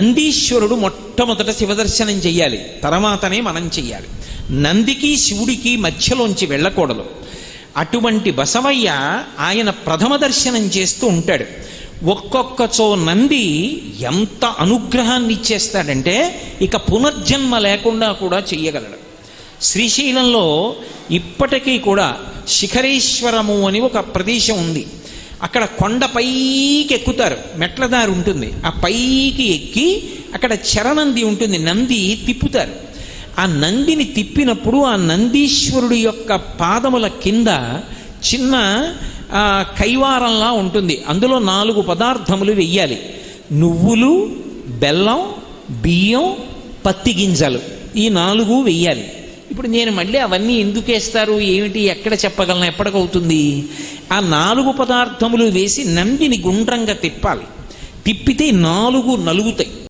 నందీశ్వరుడు మొట్టమొదట శివదర్శనం చెయ్యాలి, తర్వాతనే మనం చెయ్యాలి. నందికి శివుడికి మధ్యలోంచి వెళ్ళకూడదు. అటువంటి బసవయ్య ఆయన ప్రథమ దర్శనం చేస్తూ ఉంటాడు. ఒక్కొక్కచో నంది ఎంత అనుగ్రహాన్ని ఇచ్చేస్తాడంటే ఇక పునర్జన్మ లేకుండా కూడా చెయ్యగలడు. శ్రీశైలంలో ఇప్పటికీ కూడా శిఖరేశ్వరము అని ఒక ప్రదేశం ఉంది. అక్కడ కొండ పైకి ఎక్కుతారు, మెట్లదారి ఉంటుంది. ఆ పైకి ఎక్కి అక్కడ చరణంది ఉంటుంది, నంది తిప్పుతారు. ఆ నందిని తిప్పినప్పుడు ఆ నందీశ్వరుడి యొక్క పాదముల కింద చిన్న కైవారంలా ఉంటుంది. అందులో 4 పదార్థములు వెయ్యాలి: నువ్వులు, బెల్లం, బియ్యం, పత్తి గింజలు. ఈ 4 వెయ్యాలి. ఇప్పుడు నేను మళ్ళీ అవన్నీ ఎందుకు వేస్తారు, ఏమిటి, ఎక్కడ చెప్పగలను, ఎప్పటికవుతుంది? ఆ 4 పదార్థములు వేసి నందిని గుండ్రంగా తిప్పాలి. తిప్పితే 4 నలుగుతాయి.